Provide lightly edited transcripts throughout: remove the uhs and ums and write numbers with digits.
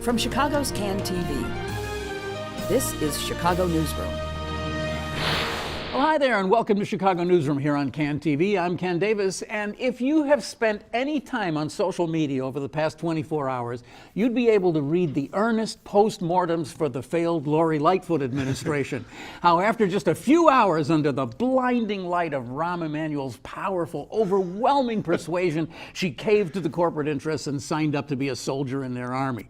From Chicago's CAN TV, this is Chicago Newsroom. Well, hi there, and welcome to Chicago Newsroom here on CAN TV. I'm Ken Davis, and if you have spent any time on social media over the past 24 hours, you'd be able to read the earnest postmortems for the failed Lori Lightfoot administration. How after just a few hours under the blinding light of Rahm Emanuel's powerful, overwhelming persuasion, she caved to the corporate interests and signed up to be a soldier in their army.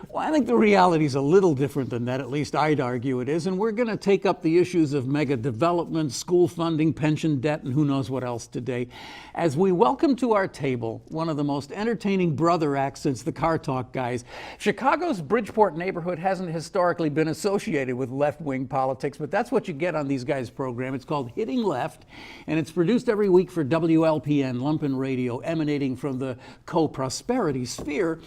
Well, I think the reality is a little different than that, at least I'd argue it is, and we're going to take up the issues of mega development, school funding, pension debt, and who knows what else today, as we welcome to our table one of the most entertaining brother acts since the Car Talk guys. Chicago's Bridgeport neighborhood hasn't historically been associated with left-wing politics, but that's what you get on these guys' program. It's called Hitting Left, and it's produced every week for WLPN, Lumpen Radio, emanating from the co-prosperity sphere,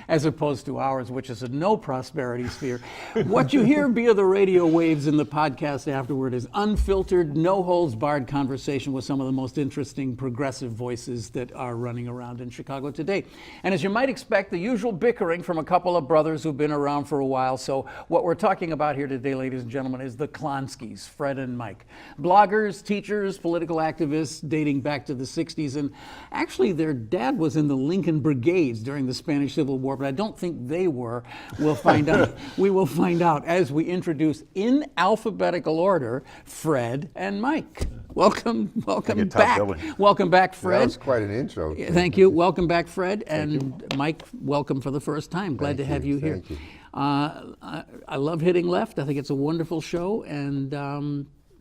as opposed to ours, which is a no prosperity sphere. What you hear via the radio waves in the podcast afterward is unfiltered, no holds barred conversation with some of the most interesting progressive voices that are running around in Chicago today. And as you might expect, the usual bickering from a couple of brothers who've been around for a while. So what we're talking about here today, ladies and gentlemen, is the Klonskys, Fred and Mike. Bloggers, teachers, political activists dating back to the 60s. And actually their dad was in the Lincoln Brigades during the Spanish Civil War, but I don't think they were. We'll find out. We will find out as we introduce in alphabetical order Fred and Mike. Welcome back. Welcome back, Fred. That was quite an intro. Thank you. Welcome back, Fred. And Mike, welcome for the first time. Glad to have you here. Thank you. I love Hitting Left. I think it's a wonderful show, and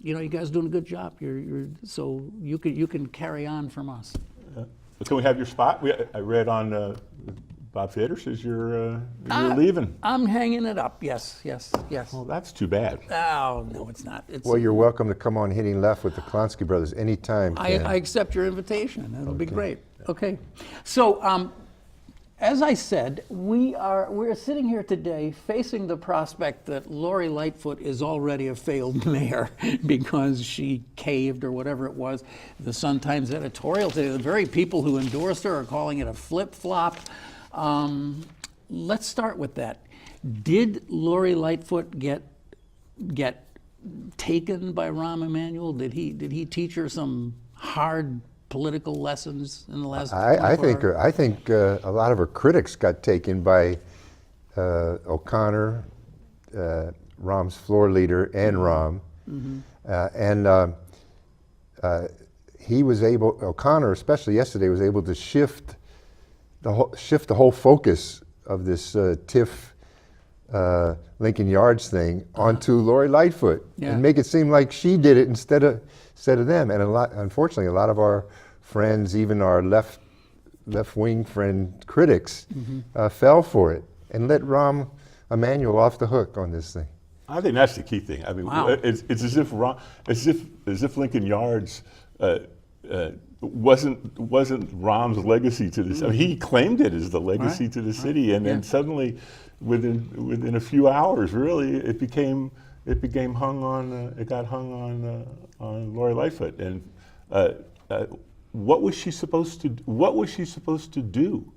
you guys are doing a good job. So you can carry on from us. Can we have your spot? I read on Bob Fader says you're leaving. I'm hanging it up. Yes. Well, that's too bad. Oh no, it's not. Well, you're welcome to come on Hitting Left with the Klonsky Brothers anytime. I accept your invitation. That'll be great. Okay. So, as I said, we're sitting here today facing the prospect that Lori Lightfoot is already a failed mayor because she caved or whatever it was. The Sun-Times editorial today, the very people who endorsed her are calling it a flip-flop. Let's start with that. Did Lori Lightfoot get taken by Rahm Emanuel? Did he teach her some hard political lessons in the last? I think a lot of her critics got taken by O'Connor, Rahm's floor leader, and Rahm, he was able. O'Connor, especially yesterday, was able to shift the whole focus of this TIF Lincoln Yards thing onto Lori Lightfoot and make it seem like she did it instead of them. And unfortunately, a lot of our friends, even our left-wing friend critics, fell for it and let Rahm Emanuel off the hook on this thing. I think that's the key thing. I mean, it's as if Lincoln Yards wasn't Rahm's legacy to this. I mean, he claimed it as the legacy to the city, and then suddenly, within a few hours, really, it got hung on Lori Lightfoot. And what was she supposed to do?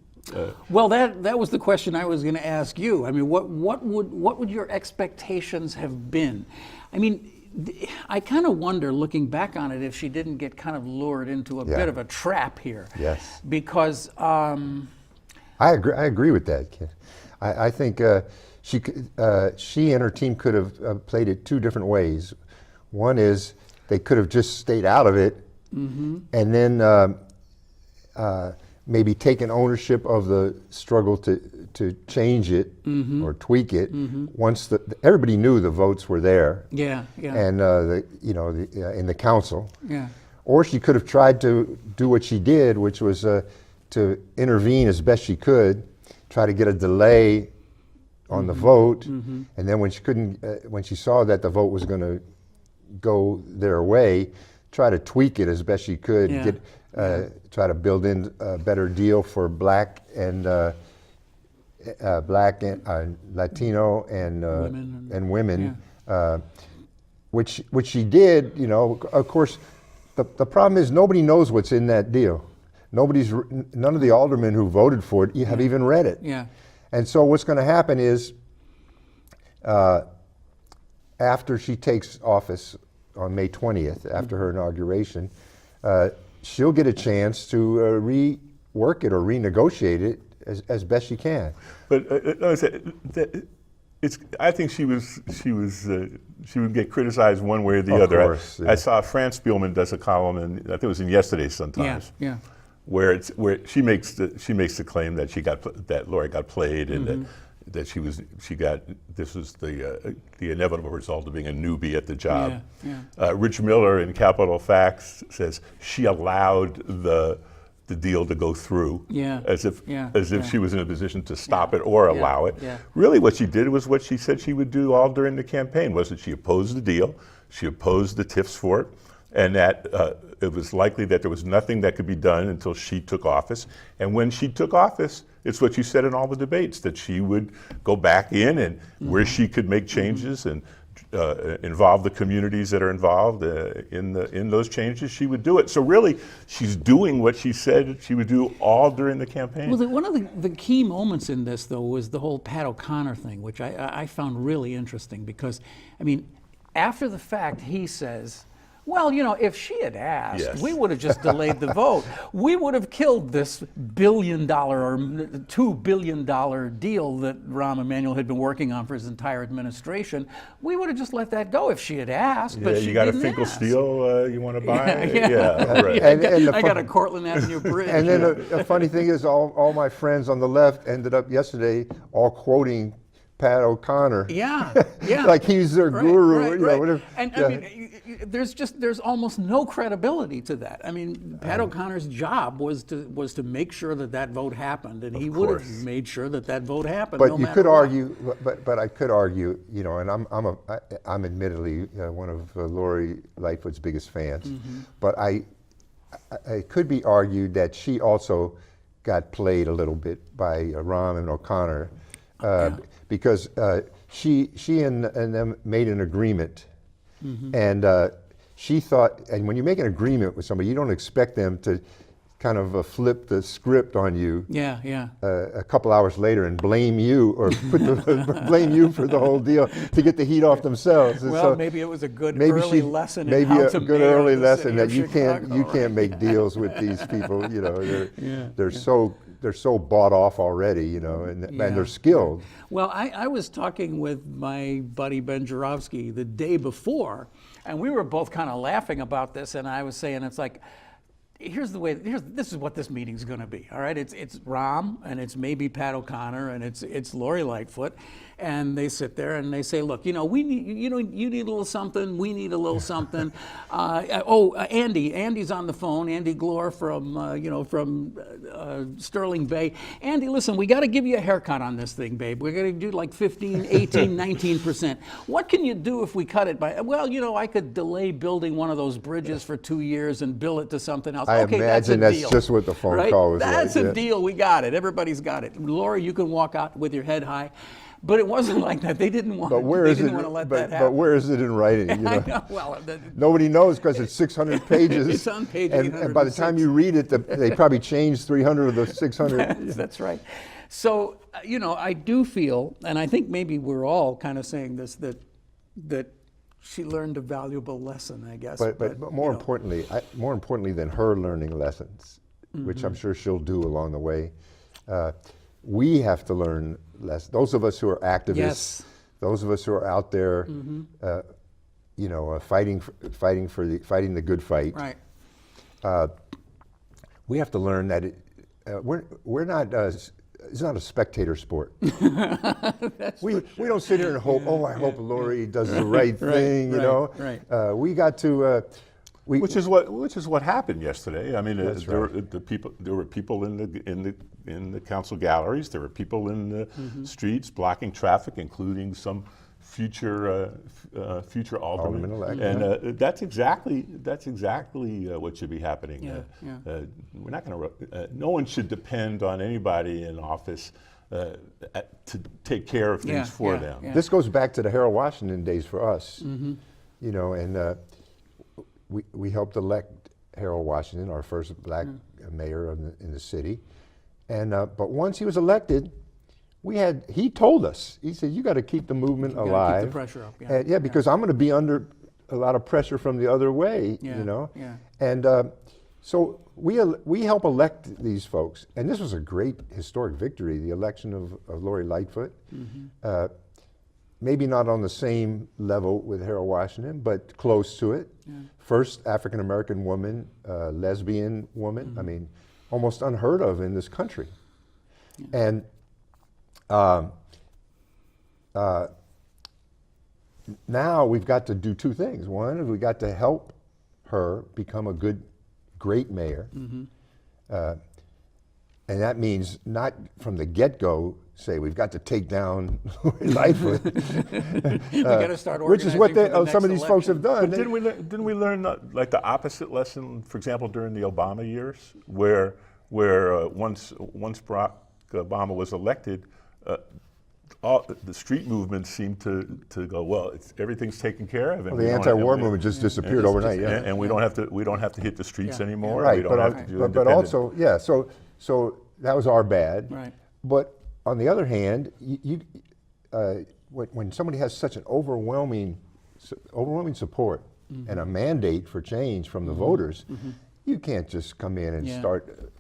Well, that was the question I was going to ask you. I mean, what would your expectations have been? I mean, I kind of wonder, looking back on it, if she didn't get kind of lured into a bit of a trap here. Yes. Because I agree with that, Ken. I think she and her team could have played it two different ways. One is they could have just stayed out of it, and then maybe taken ownership of the struggle to change it or tweak it once everybody knew the votes were there. And in the council. Or she could have tried to do what she did, which was to intervene as best she could, try to get a delay on the vote, and then when she saw that the vote was going to go their way, try to tweak it as best she could, try to build in a better deal for black and Latino and women, which she did. Of course, the problem is nobody knows what's in that deal. None of the aldermen who voted for it have even read it. And so what's going to happen is, after she takes office on May 20th, after her inauguration, she'll get a chance to rework it or renegotiate it as best she can. But I think she would get criticized one way or the other. Of course, yeah. I saw Franz Spielman does a column, and I think it was in Yesterday sometimes. Yeah. Where she makes the claim that that Lori got played, and that this was the inevitable result of being a newbie at the job. Rich Miller in Capital Facts says she allowed the deal to go through, as if she was in a position to stop it or allow it. Really, what she did was what she said she would do all during the campaign, was that she opposed the deal, she opposed the tiffs for it, and that it was likely that there was nothing that could be done until she took office. And when she took office, it's what you said in all the debates, that she would go back in and where she could make changes and involve the communities that are involved in those changes, she would do it. So really, she's doing what she said she would do all during the campaign. Well, one of the key moments in this, though, was the whole Pat O'Connor thing, which I found really interesting because, I mean, after the fact, he says, well, if she had asked, we would have just delayed the vote. We would have killed this $1 billion or $2 billion deal that Rahm Emanuel had been working on for his entire administration. We would have just let that go if she had asked, but she you got didn't a Finkel ask. Steel you want to buy? Right. I got a Cortland Avenue bridge. And then a funny thing is, all my friends on the left ended up yesterday all quoting Pat O'Connor. Like he's their guru. Whatever. And I mean, there's almost no credibility to that. I mean, Pat O'Connor's job was to make sure that vote happened, and he would have made sure that vote happened. But no you matter could what. argue, but I could argue, and I'm admittedly one of Lori Lightfoot's biggest fans, but I could be argued that she also got played a little bit by Rahm and O'Connor. Because she and them made an agreement, and she thought, and when you make an agreement with somebody, you don't expect them to kind of flip the script on you a couple hours later and blame you or blame you for the whole deal to get the heat off themselves. And well, so maybe it was a good early lesson in how to good mayor early the lesson city that of you Chicago, can't make deals with these people. They're so bought off already, and they're skilled. Well, I was talking with my buddy Ben Jarofsky the day before, and we were both kind of laughing about this, and I was saying, it's like, this is what this meeting's going to be. All right, it's Rahm, and it's maybe Pat O'Connor, and it's Lori Lightfoot, and they sit there and they say, look, we need, you need a little something, we need a little something. Andy's on the phone, Andy Glore from Sterling Bay. Andy, listen, we got to give you a haircut on this thing, babe. We're going to do like 15, 18, 19%. What can you do if we cut it by? Well, I could delay building one of those bridges for 2 years and bill it to something else. I imagine that's deal, just what the phone right? call was That's like. a deal. We got it. Everybody's got it. Lori, you can walk out with your head high. But it wasn't like that. They didn't want. They didn't want to let that happen. But where is it in writing? I know. Well, nobody knows because it's 600 pages. It's on page and by the time you read it, they probably changed 300 of the 600. That's right. So I do feel, and I think maybe we're all kind of saying this, that she learned a valuable lesson, I guess. But more importantly than her learning lessons, which I'm sure she'll do along the way, we have to learn lessons. Those of us who are activists, those of us who are out there, fighting the good fight. Right. We have to learn that we're not. It's not a spectator sport. we don't sit here and hope. I hope Lori does the right thing. Right. We got to. Which is what happened yesterday. I mean, there were people in the council galleries. There were people in the streets blocking traffic, including some future aldermen. And that's exactly what should be happening. We're not going to. No one should depend on anybody in office to take care of things for them. Yeah. This goes back to the Harold Washington days for us. We helped elect Harold Washington, our first black mayor in the city, and but once he was elected, he told us, he said, you got to keep the movement You gotta alive. keep the pressure up. Yeah. And, because I'm going to be under a lot of pressure from the other way, Yeah, you know. yeah. And so we help elect these folks, and this was a great historic victory, the election of Lori Lightfoot. Maybe not on the same level with Harold Washington, but close to it. Yeah. First African American woman, lesbian woman. I mean, almost unheard of in this country. And now we've got to do two things. One is we got to help her become a great mayor. And that means not from the get-go say we've got to take down Lightfoot. We got to start organizing which is what for the some of next these folks have election. done. But didn't we learn like the opposite lesson, for example, during the Obama years, where once Barack Obama was elected, all the street movement seemed to go, well, everything's taken care of. And The anti-war movement just disappeared overnight. And we don't have to hit the streets anymore. Right, We don't have to do but independent- also, so that was our bad. Right. But on the other hand, when somebody has such an overwhelming support and a mandate for change from the voters, you can't just come in and start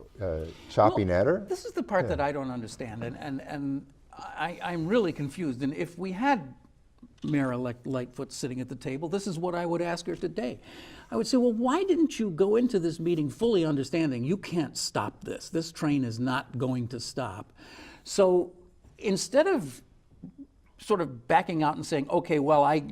chopping at her. This is the part that I don't understand, and I'm really confused. And if we had Mayor-elect Lightfoot sitting at the table, this is what I would ask her today. I would say, well, why didn't you go into this meeting fully understanding you can't stop this? This train is not going to stop. So instead of sort of backing out and saying, okay, well, I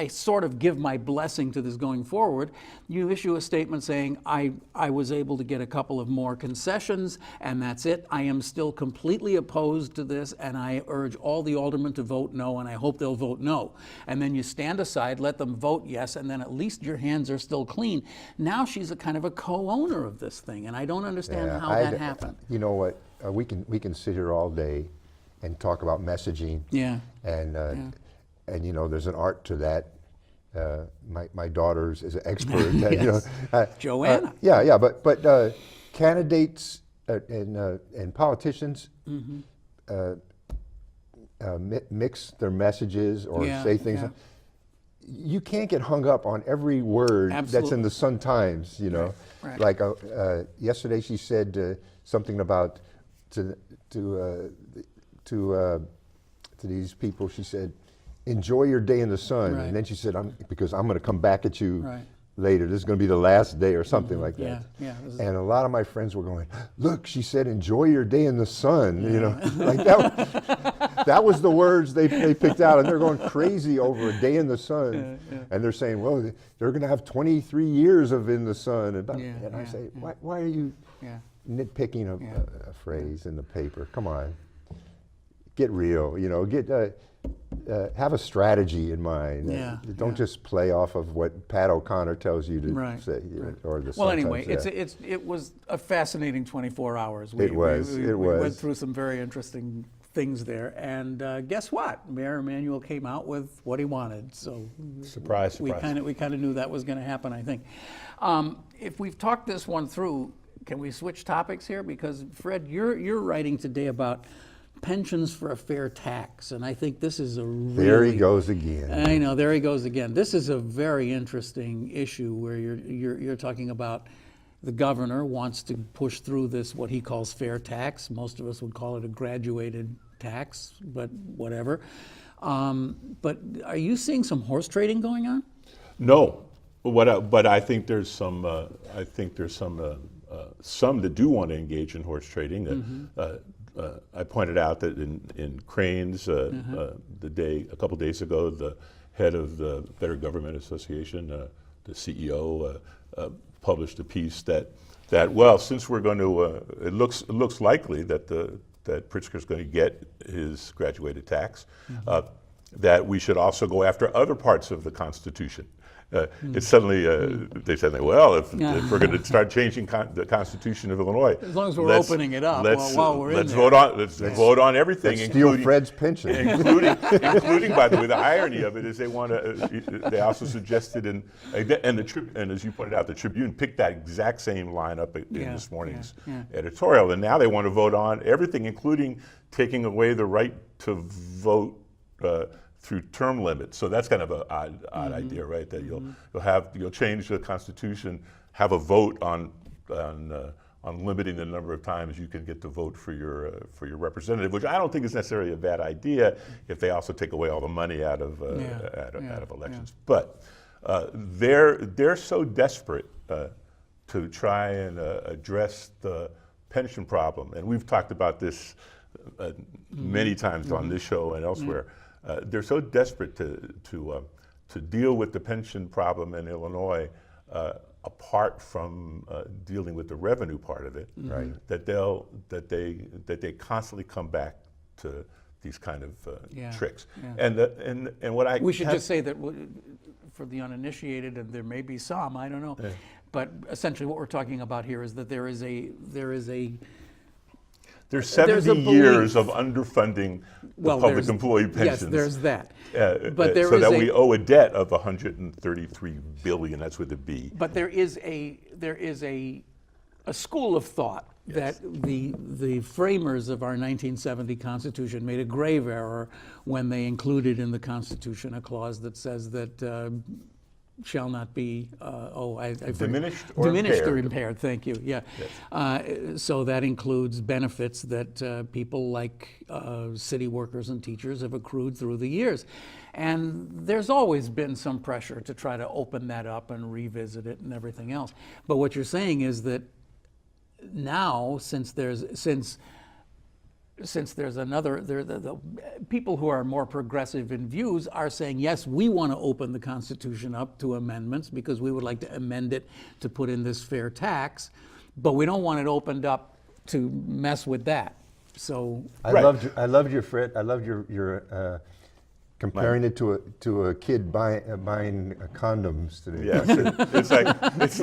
sort of give my blessing to this going forward, you issue a statement saying, I was able to get a couple of more concessions, and that's it. I am still completely opposed to this, and I urge all the aldermen to vote no, and I hope they'll vote no. And then you stand aside, let them vote yes, and then at least your hands are still clean. Now she's a kind of a co-owner of this thing, and I don't understand how that happened. You know what? We can sit here all day and talk about messaging. Yeah. And you know, there's an art to that. My daughter's is an expert. Yes. Joanna. But candidates and politicians mix their messages or say things. Yeah. You can't get hung up on every word that's in the Sun-Times. You know, Right. like yesterday she said something about to these people. She said, enjoy your day in the sun. Right. And then she said, because I'm going to come back at you Right. later. This is going to be the last day or something like that. Yeah. And a lot of my friends were going, look, she said, enjoy your day in the sun. You know, like that was the words they picked out. And they're going crazy over a day in the sun. And they're saying, well, they're going to have 23 years of in the sun. And I say, why are you nitpicking a phrase in the paper? Come on. Get real, you know, have a strategy in mind. Don't just play off of what Pat O'Connor tells you to say. Or the Well, anyway, it was a fascinating 24 hours. We went through some very interesting things there, and guess what? Mayor Emanuel came out with what he wanted. So surprise. We kind of knew that was going to happen, I think. If we've talked this one through, can we switch topics here? Because Fred, you're writing today about pensions for a fair tax, and I think this is a really... There he goes again. I know, there he goes again. This is a very interesting issue where you're talking about the governor wants to push through this, what he calls fair tax. Most of us would call it a graduated tax, but whatever. But are you seeing some horse trading going on? No, but I think there's some. Some that do want to engage in horse trading. I pointed out that in Cranes, a couple days ago, the head of the Better Government Association, the CEO, published a piece that well, since we're going to, it looks likely that Pritzker's going to get his graduated tax, that we should also go after other parts of the Constitution. It's suddenly they said, well, if we're going to start changing the Constitution of Illinois, as long as we're opening it up while we're in there. Vote on everything, steal Fred's pension, including, by the way, the irony of it is they want to. They also suggested, and as you pointed out, the Tribune picked that exact same lineup in this morning's editorial, and now they want to vote on everything, including taking away the right to vote through term limits. So that's kind of an odd idea, right? That you'll change the Constitution, have a vote on limiting the number of times you can get to vote for your representative, which I don't think is necessarily a bad idea if they also take away all the money out of elections. But they're so desperate to try and address the pension problem, and we've talked about this many times on this show and elsewhere. They're so desperate to deal with the pension problem in Illinois, apart from dealing with the revenue part of it, right? That they constantly come back to these kind of tricks. And what we should just say that for the uninitiated, and there may be some, I don't know, but essentially what we're talking about here is that there's 70 years of underfunding the public employee pensions. Yes, there's that. But we owe a debt of $133 billion. That's with a B. But there is a school of thought that the framers of our 1970 Constitution made a grave error when they included in the Constitution a clause that says that shall not be diminished or impaired. Thank you. Yeah. Yes. So that includes benefits that people like city workers and teachers have accrued through the years, and there's always been some pressure to try to open that up and revisit it and everything else. But what you're saying is that now, since there's another, the people who are more progressive in views are saying, yes, we want to open the Constitution up to amendments because we would like to amend it to put in this fair tax, but we don't want it opened up to mess with that. So I loved your Fred. I loved your comparing it to a kid buying condoms today. Yes, it's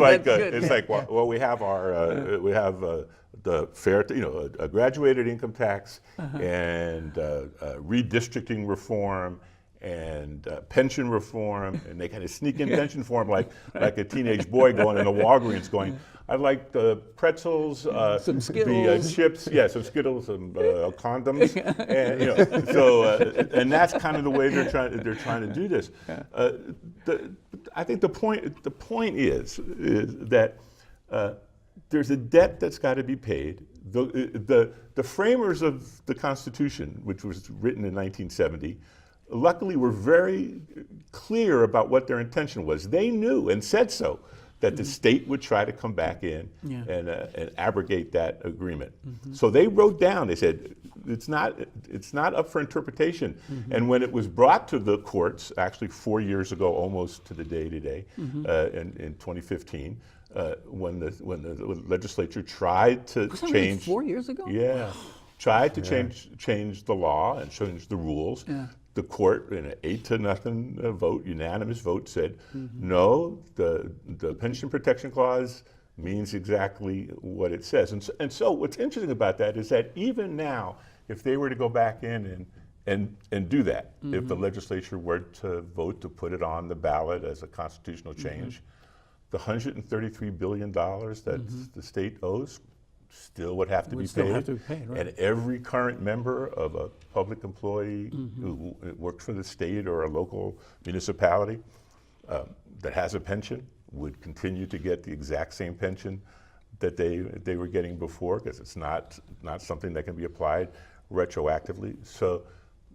like well, we have the fair, a graduated income tax and redistricting reform and pension reform, and they kind of sneak in pension reform like a teenage boy going into Walgreens going, I'd like the pretzels, some Skittles, the chips, some Skittles, some condoms, and and that's kind of the way they're trying to do this. I think the point is that there's a debt that's got to be paid. The framers of the Constitution, which was written in 1970, luckily were very clear about what their intention was. They knew and said so, that the state would try to come back in and abrogate that agreement. So they wrote down, they said, it's not up for interpretation. And when it was brought to the courts, actually 4 years ago, almost to the day today, in 2015, when the legislature tried to change. 4 years ago? Yeah, tried to change the law and change the rules. Yeah. The court, in an 8-0 vote, unanimous vote, said no. The pension protection clause means exactly what it says. And so what's interesting about that is that even now, if they were to go back in and do that, if the legislature were to vote to put it on the ballot as a constitutional change, the $133 billion that the state owes still would have to be paid. Right. And every current member of a public employee who works for the state or a local municipality that has a pension would continue to get the exact same pension that they were getting before, because it's not something that can be applied retroactively. So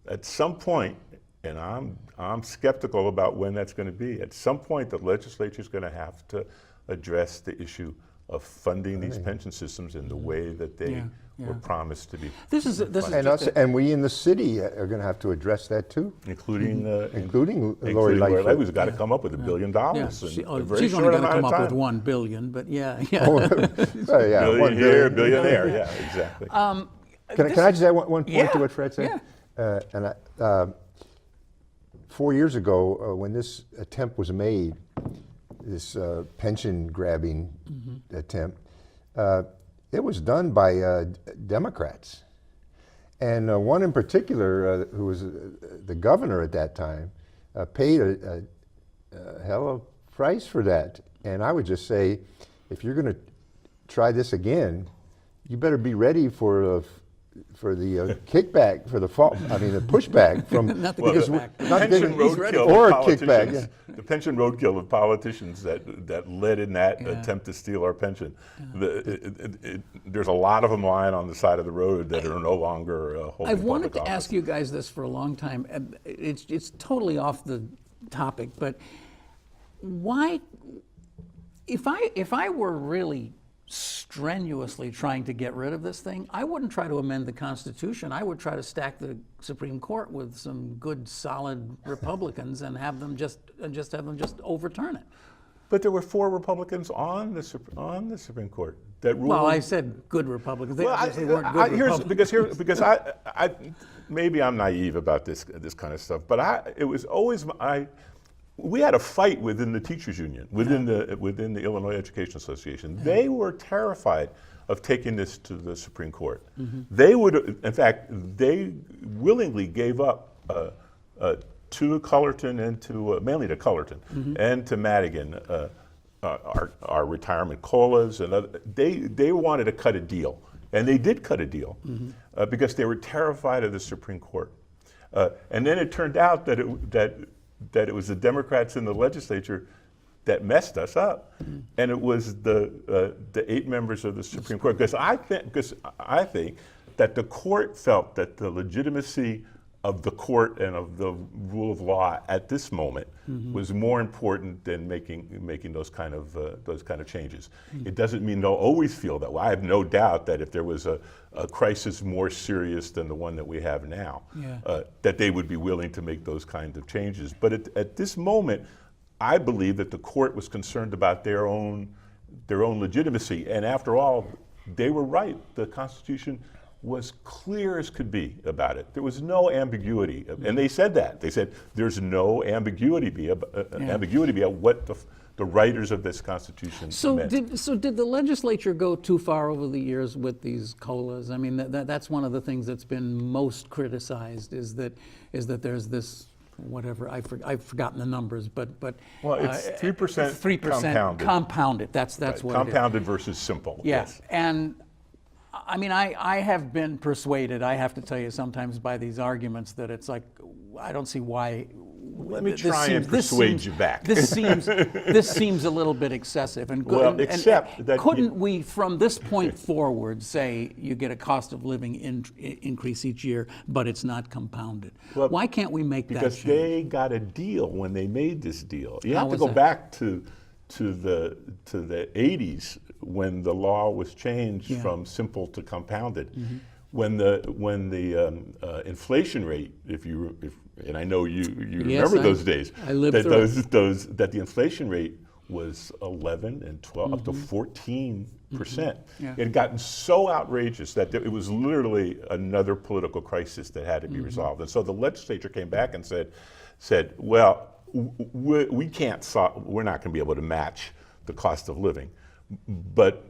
at some point, and I'm skeptical about when that's going to be, at some point the legislature is going to have to address the issue of funding these pension systems in the way that they were promised to be. And we in the city are going to have to address that too, including Lori Lightfoot. Who's got to come up with $1 billion. She's only going to come up with $1 billion, but billion here, billion there. Yeah, exactly. Can I just add one point to what Fred said? Yeah. 4 years ago, when this attempt was made, this pension grabbing attempt, it was done by Democrats. And one in particular, who was the governor at that time, paid a hell of a price for that. And I would just say, if you're going to try this again, you better be ready for the kickback, for the fall. I mean, the pushback from Not the because kickback. not pension because- roadkill or of a kickback. politicians, the pension roadkill of politicians that led in that attempt to steal our pension. There's a lot of them lying on the side of the road that are no longer holding I've wanted public to office. ask you guys this for a long time. And it's totally off the topic, but why, if I were really strenuously trying to get rid of this thing, I wouldn't try to amend the Constitution. I would try to stack the Supreme Court with some good, solid Republicans and have them just overturn it. But there were 4 Republicans on the Supreme Court that ruled. Well, I said good Republicans. They Well, obviously weren't good Republicans. because I maybe I'm naive about this kind of stuff, but it was always we had a fight within the teachers union, within the Illinois Education Association. They were terrified of taking this to the Supreme Court. They would, in fact, they willingly gave up to Cullerton and to mainly to Cullerton and to Madigan our retirement colas and they wanted to cut a deal, and they did cut a deal because they were terrified of the Supreme Court. And then it turned out that it was the Democrats in the legislature that messed us up, and it was the 8 members of the Supreme Court. Because I think that the court felt that the legitimacy of the court and of the rule of law at this moment was more important than making those kind of changes. It doesn't mean they'll always feel that way. I have no doubt that if there was a crisis more serious than the one that we have now, that they would be willing to make those kinds of changes. But at this moment, I believe that the court was concerned about their own legitimacy. And after all, they were right. The Constitution was clear as could be about it. There was no ambiguity, and they said that. They said there's no ambiguity about what the writers of this Constitution meant. Did the legislature go too far over the years with these COLAs? I mean, that's one of the things that's been most criticized is that there's this whatever I've forgotten the numbers, but well, it's 3% compounded. That's right. what compounded versus simple. Yeah. Yes. And I mean, I have been persuaded, I have to tell you sometimes by these arguments that it's like, I don't see why. Let me try and persuade you back. This seems a little bit excessive. And couldn't we, from this point forward, say you get a cost of living increase each year, but it's not compounded? Well, why can't we make that change? Because they got a deal when they made this deal. You have to go that? back to the 80s when the law was changed from simple to compounded. When the inflation rate, and I know you remember those days, I lived that the inflation rate was 11 and 12 up to 14%. It had gotten so outrageous that it was literally another political crisis that had to be resolved. And so the legislature came back and said, well, we can't solve, we're not going to be able to match the cost of living. But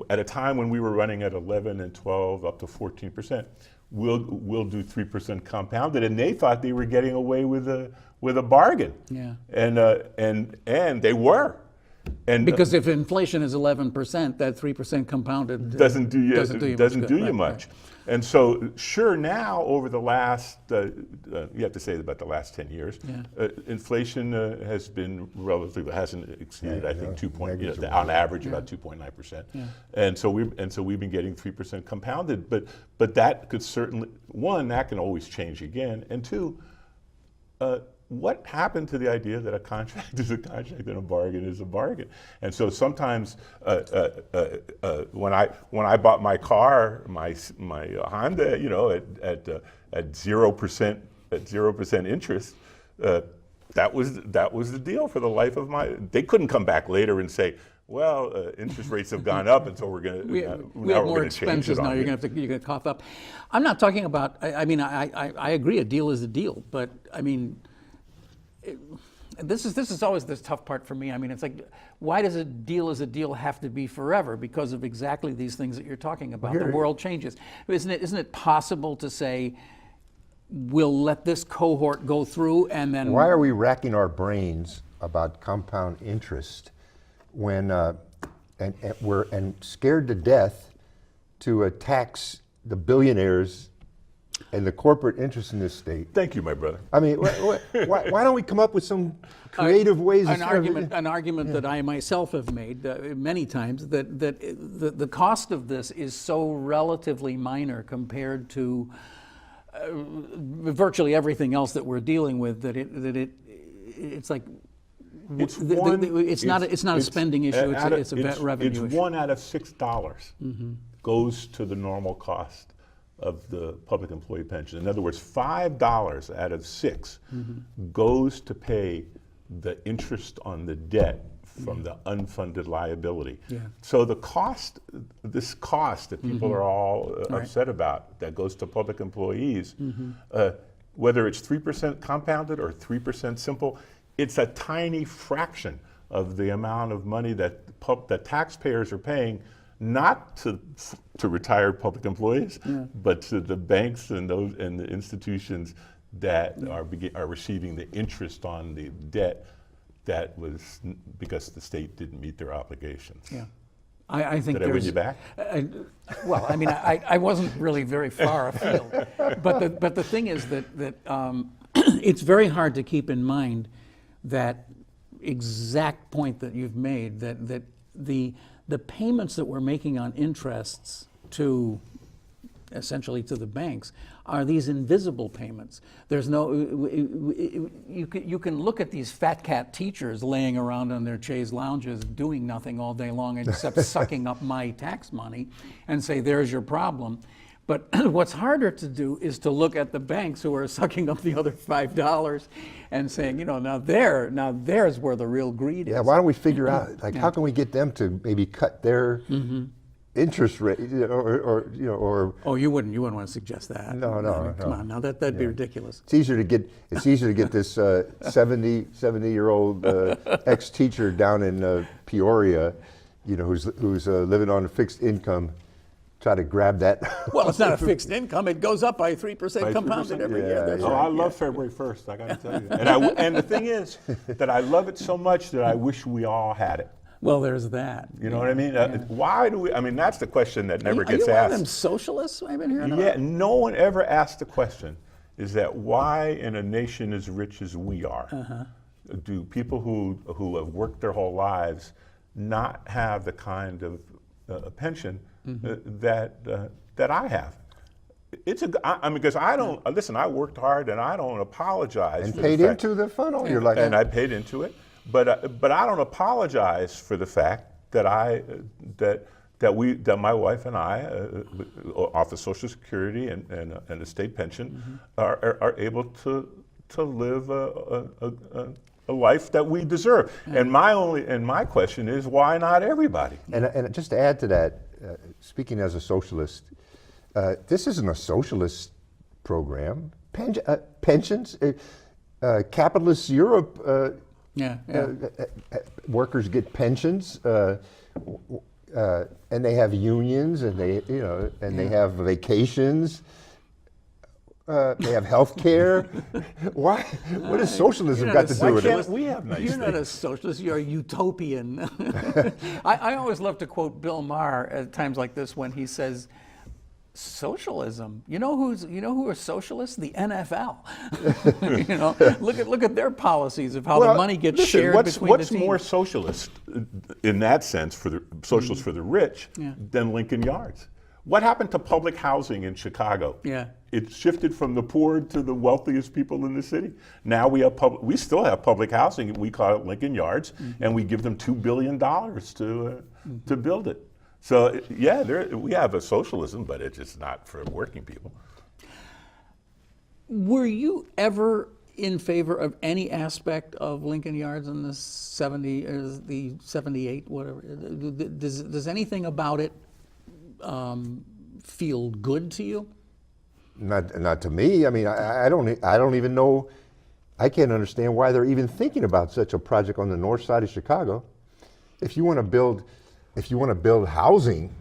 at a time when we were running at 11 and 12 up to 14%, we'll do 3% compounded, and they thought they were getting away with a bargain. Yeah. And they were. And because if inflation is 11%, that 3% compounded doesn't do you much. Right. And so, sure, now over the last, you have to say about the last 10 years, inflation has been hasn't exceeded, I think, on average about 2.9%. Yeah. And so we've been getting 3% compounded, but that could certainly, one, that can always change again, and two, what happened to the idea that a contract is a contract and a bargain is a bargain? And so sometimes when I bought my car, my Honda, at 0% interest, that was the deal for the life of my. They couldn't come back later and say, well, interest rates have gone up, and so we're going to we have more expenses now. You're going to cough up. I'm not talking about. I mean, I agree. A deal is a deal, but I mean, this is always the tough part for me. I mean, it's like, why does a deal have to be forever? Because of exactly these things that you're talking about. The world changes. Isn't it possible to say, we'll let this cohort go through and then... Why are we racking our brains about compound interest when we're scared to death to tax the billionaires and the corporate interests in this state? Thank you, my brother. I mean, why don't we come up with some creative ways? An argument that I myself have made many times, that the cost of this is so relatively minor compared to virtually everything else that we're dealing with, that it's like it's not a spending issue. It's a revenue issue. $1 out of $6 goes to the normal cost of the public employee pension. In other words, $5 out of 6 goes to pay the interest on the debt from the unfunded liability. Yeah. So the cost, this cost that people are all upset about, that goes to public employees, whether it's 3% compounded or 3% simple, it's a tiny fraction of the amount of money that taxpayers are paying, not to retired public employees, but to the banks and the institutions that are receiving the interest on the debt that was because the state didn't meet their obligations. Yeah, I think. Did I win you back? Well, I mean, I wasn't really very far afield, but the thing is that it's very hard to keep in mind that exact point that you've made, that the payments that we're making on interests to essentially to the banks are these invisible payments. There's no, you can look at these fat cat teachers laying around on their chaise lounges doing nothing all day long except sucking up my tax money and say, there's your problem. But what's harder to do is to look at the banks who are sucking up the other $5 and saying, now there's where the real greed is. Yeah, why don't we figure out, how can we get them to maybe cut their interest rate, or oh, you wouldn't want to suggest that. No. Come on, now that'd be ridiculous. It's easier to get this 70-year-old ex-teacher down in Peoria, who's living on a fixed income, try to grab that. Well, it's not a fixed income; it goes up by 3% compounded every year. Yeah. I love February 1st. I got to tell you, and the thing is that I love it so much that I wish we all had it. Well, there's that. You know what I mean? Why do we? I mean, that's the question that never gets asked. Are you one of them socialists I've been hearing about? Yeah, no one ever asked the question, is that why in a nation as rich as we are, do people who have worked their whole lives not have the kind of pension that I have? Because I don't, listen, I worked hard and I don't apologize. And paid into the fund all your life. And I paid into it. But I don't apologize for the fact that that my wife and I, off the Social Security and the state pension, are able to live a life that we deserve. And my question is, why not everybody? And just to add to that, speaking as a socialist, this isn't a socialist program. Pensions, capitalist Europe. Workers get pensions, and they have unions, and they have vacations. They have health care. Why? What has socialism got to do with it? We have nice You're not a socialist. You're a utopian. I always love to quote Bill Maher at times like this when he says, socialism. You know who are socialists? The NFL. Look at their policies of how the money gets shared between the teams. What's more socialist in that sense for the socialists for the rich than Lincoln Yards? What happened to public housing in Chicago? Yeah. It shifted from the poor to the wealthiest people in the city. Now we still have public housing. We call it Lincoln Yards, and we give them $2 billion to build it. So yeah, we have a socialism, but it's just not for working people. Were you ever in favor of any aspect of Lincoln Yards in the 78, whatever? Does anything about it feel good to you? Not to me. I mean, I don't even know I can't understand why they're even thinking about such a project on the north side of Chicago. If you want to build housing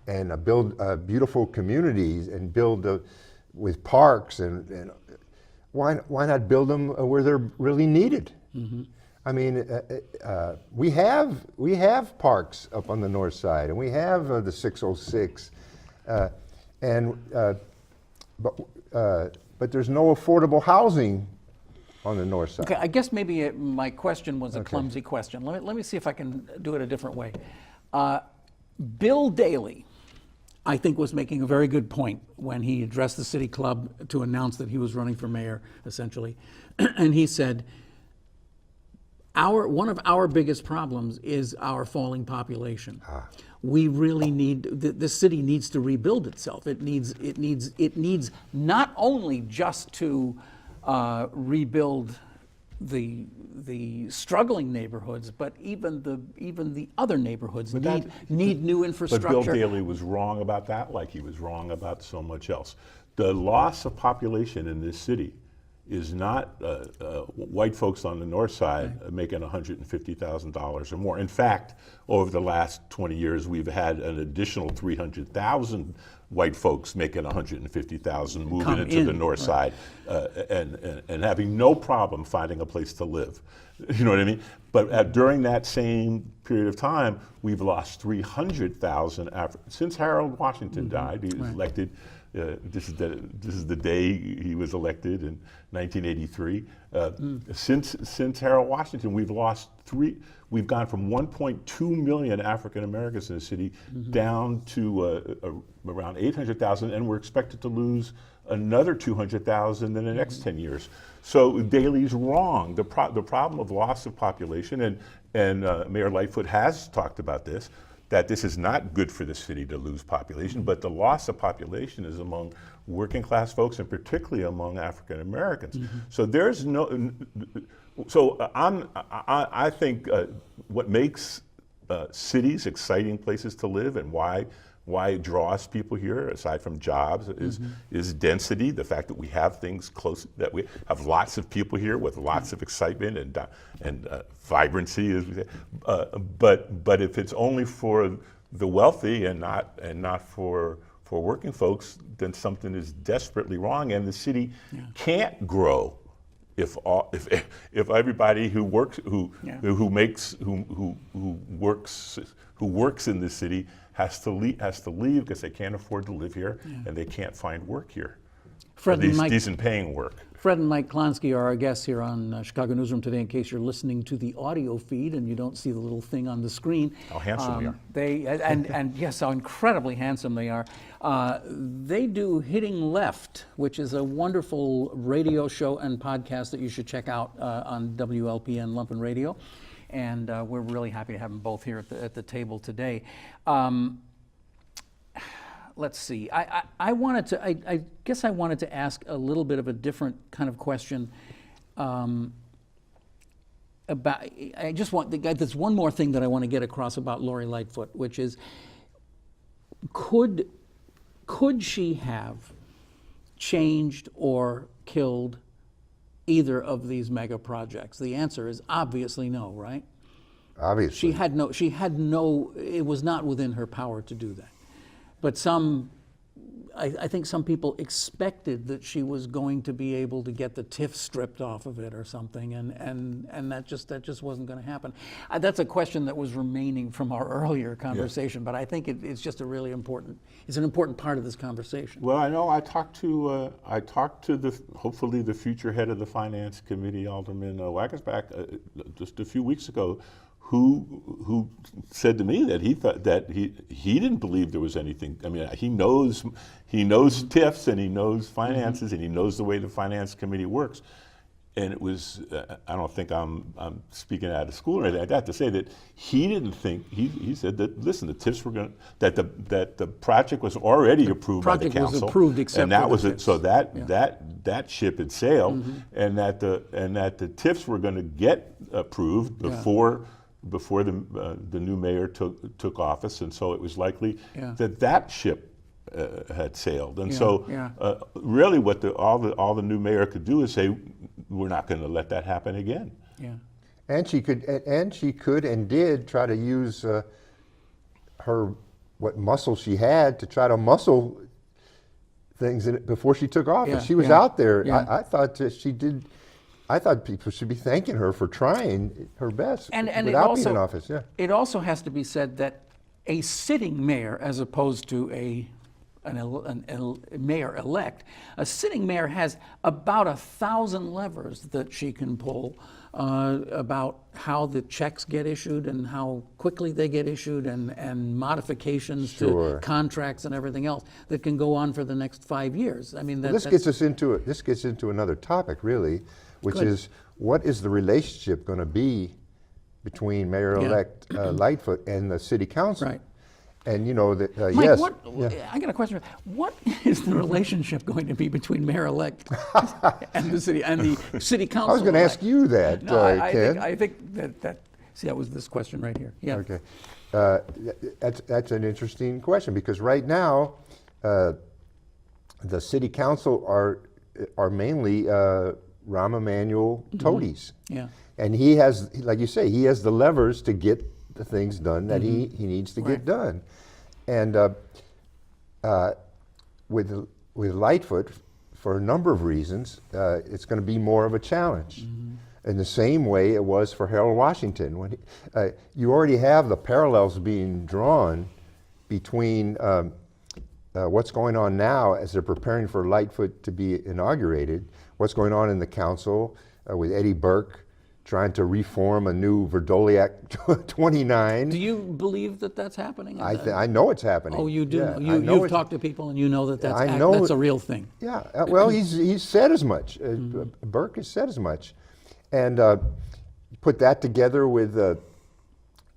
and build beautiful communities and build with parks and why not build them where they're really needed? I mean, we have parks up on the north side, and we have the 606, but there's no affordable housing on the north side. Okay, I guess maybe my question was a clumsy question. Let me see if I can do it a different way. Bill Daley, I think, was making a very good point when he addressed the City Club to announce that he was running for mayor, essentially. And he said, one of our biggest problems is our falling population. We really need, the city needs to rebuild itself. It needs not only just to rebuild the struggling neighborhoods, but even the other neighborhoods need new infrastructure. But Bill Daley was wrong about that, like he was wrong about so much else. The loss of population in this city is not white folks on the north side making $150,000 or more. In fact, over the last 20 years, we've had an additional 300,000 white folks making $150,000 moving into the north side and having no problem finding a place to live. You know what I mean? But during that same period of time, we've lost 300,000 since Harold Washington died. He was elected. This is the day he was elected in 1983. Since Harold Washington, we've gone from 1.2 million African Americans in the city down to around 800,000, and we're expected to lose another 200,000 in the next 10 years. So Daley's wrong. The problem of loss of population, and Mayor Lightfoot has talked about this, that this is not good for the city to lose population, but the loss of population is among working class folks and particularly among African Americans. So there's no, I think what makes cities exciting places to live and why it draws people here, aside from jobs, is density, the fact that we have things close, that we have lots of people here with lots of excitement and vibrancy, as we say. But if it's only for the wealthy and not for working folks, then something is desperately wrong, and the city can't grow if everybody who works in the city has to leave because they can't afford to live here and they can't find work here. Decent paying work. Fred and Mike Klonsky are our guests here on Chicago Newsroom today, in case you're listening to the audio feed and you don't see the little thing on the screen. How handsome we are. They and yes, how incredibly handsome they are. They do Hitting Left, which is a wonderful radio show and podcast that you should check out on WLPN Lumpen Radio. And we're really happy to have them both here at the table today. Let's see. I guess I wanted to ask a little bit of a different kind of question. There's one more thing that I want to get across about Lori Lightfoot, which is, could she have changed or killed either of these mega projects? The answer is obviously no, right? Obviously. She had no, it was not within her power to do that. But I think some people expected that she was going to be able to get the TIF stripped off of it or something, and that just wasn't going to happen. That's a question that was remaining from our earlier conversation, but I think it's just an important part of this conversation. Well, I know I talked to hopefully the future head of the Finance Committee, Alderman Wagensback, just a few weeks ago, who said to me that he thought that he didn't believe there was anything. I mean, he knows TIFs and he knows finances and he knows the way the Finance Committee works. And it was, I don't think I'm speaking out of school or anything like that to say that he didn't think, he said that, listen, the TIFs were going to, that the project was already approved by the council. Project was approved except and that for was the it. So that ship had sailed, and that the TIFs were going to get approved before the new mayor took office, and so it was likely that ship had sailed. And really what all the new mayor could do is say, we're not going to let that happen again. Yeah. And she could and did try to use her what muscle she had to try to muscle things in it before she took office. Yeah, She was yeah, out there. yeah. I thought that she did. I thought people should be thanking her for trying her best And without being in office. Yeah. It also has to be said that a sitting mayor, as opposed to a mayor-elect, a sitting mayor has about 1,000 levers that she can pull about how the checks get issued and how quickly they get issued and modifications Sure. to contracts and everything else that can go on for the next 5 years. I mean, This gets into another topic, really, which Good. is what is the relationship going to be between Mayor-elect Lightfoot and the City Council? Right. And you know that Mike, yes, I got a question. What is the relationship going to be between mayor-elect and the city council? I was going to ask you that, No, Ken. I think that. See, that was this question right here. Yeah. Okay, that's an interesting question because right now, the City Council are mainly Rahm Emanuel toadies. Yeah. And he has, like you say, he has the levers to get the things done that he needs to Right. get done. And with Lightfoot, for a number of reasons, it's going to be more of a challenge. In the same way it was for Harold Washington. When you already have the parallels being drawn between what's going on now as they're preparing for Lightfoot to be inaugurated, what's going on in the council with Eddie Burke trying to reform a new Verdoliak 29. Do you believe that that's happening? I know it's happening. Oh, you do. Yeah, I You've know it's- talked to people, and you know that I that's know a real thing. Yeah, well, he's said as much. Burke has said as much, and put that together with you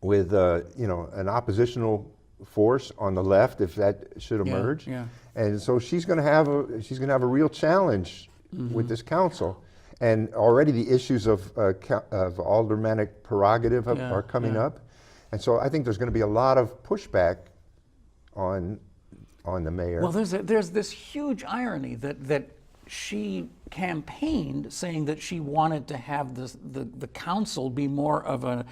know, an oppositional force on the left, if that should emerge. yeah. And so she's going to have a real challenge with this council, and already the issues of aldermanic prerogative are coming up, and so I think there's going to be a lot of pushback on the mayor. Well, there's this huge irony that she campaigned saying that she wanted to have the council be more of a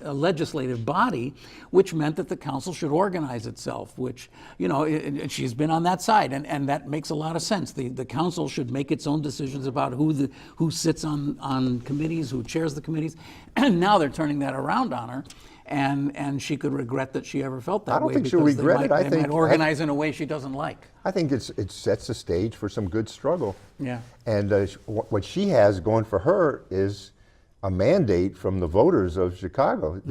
legislative body, which meant that the council should organize itself, which, you know, she's been on that side, and that makes a lot of sense. The council should make its own decisions about who sits on committees, who chairs the committees, and now they're turning that around on her. And she could regret that she ever felt that way. I don't think she'll because regret it. I they think might organize in a way she doesn't like. I think it sets the stage for some good struggle. Yeah. And what she has going for her is a mandate from the voters of Chicago.